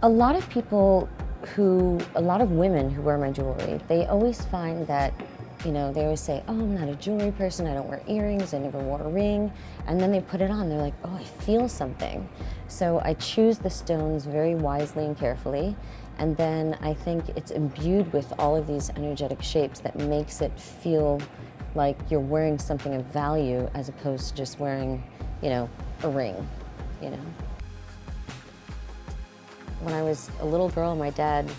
A lot of people a lot of women who wear my jewelry, they always find that, they always say, oh, I'm not a jewelry person, I don't wear earrings, I never wore a ring. And then they put it on, they're like, oh, I feel something. So I choose the stones very wisely and carefully. And then I think it's imbued with all of these energetic shapes that makes it feel like you're wearing something of value as opposed to just wearing, a ring, When I was a little girl, my dad,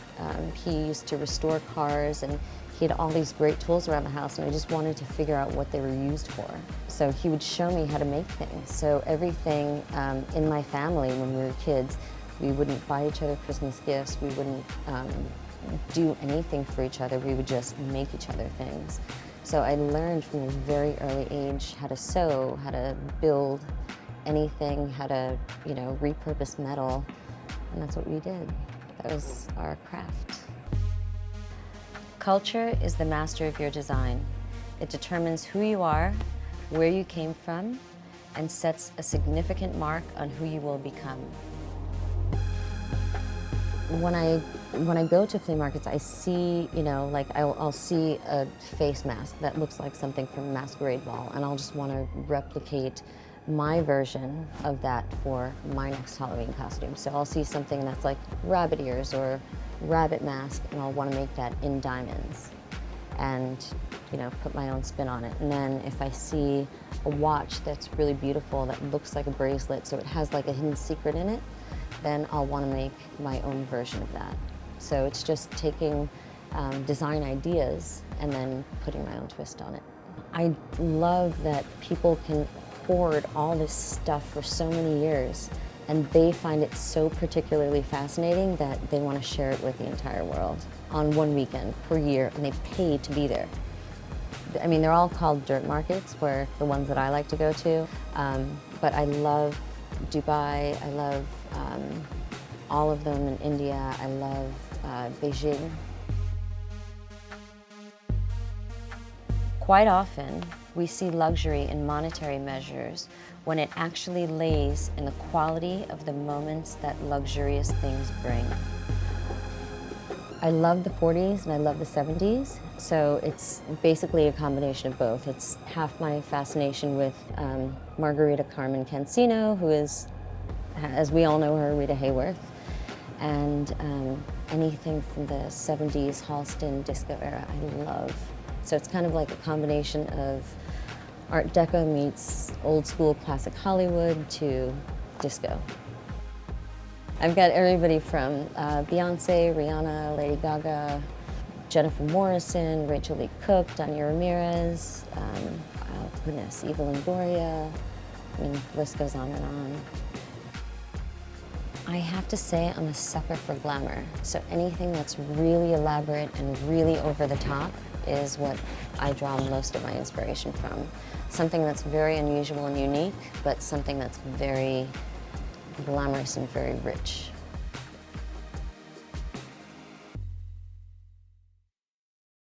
he used to restore cars, and he had all these great tools around the house, and I just wanted to figure out what they were used for. So he would show me how to make things. So everything in my family when we were kids, we wouldn't buy each other Christmas gifts, we wouldn't do anything for each other, we would just make each other things. So I learned from a very early age how to sew, how to build anything, how to, repurpose metal. And that's what we did. That was our craft. Culture is the master of your design. It determines who you are, where you came from, and sets a significant mark on who you will become. When I go to flea markets, I see, I'll see a face mask that looks like something from Masquerade Ball, and I'll just want to replicate my version of that for my next Halloween costume. So I'll see something that's like rabbit ears or rabbit mask, and I'll want to make that in diamonds and, put my own spin on it. And then if I see a watch that's really beautiful, that looks like a bracelet, so it has like a hidden secret in it, then I'll want to make my own version of that. So it's just taking design ideas and then putting my own twist on it. I love that people can hoard all this stuff for so many years, and they find it so particularly fascinating that they want to share it with the entire world on one weekend per year, and they pay to be there. I mean, they're all called dirt markets, where the ones that I like to go to, but I love Dubai, I love all of them in India, I love Beijing. Quite often, we see luxury in monetary measures when it actually lays in the quality of the moments that luxurious things bring. I love the 40s and I love the 70s, so it's basically a combination of both. It's half my fascination with Margarita Carmen Cancino, who is, as we all know her, Rita Hayworth, and anything from the 70s Halston disco era I love. So it's kind of like a combination of Art Deco meets old school classic Hollywood to disco. I've got everybody from Beyonce, Rihanna, Lady Gaga, Jennifer Morrison, Rachel Lee Cook, Danya Ramirez, goodness, Eva Longoria. I mean, the list goes on and on. I have to say I'm a sucker for glamour. So anything that's really elaborate and really over the top is what I draw most of my inspiration from. Something that's very unusual and unique, but something that's very glamorous and very rich.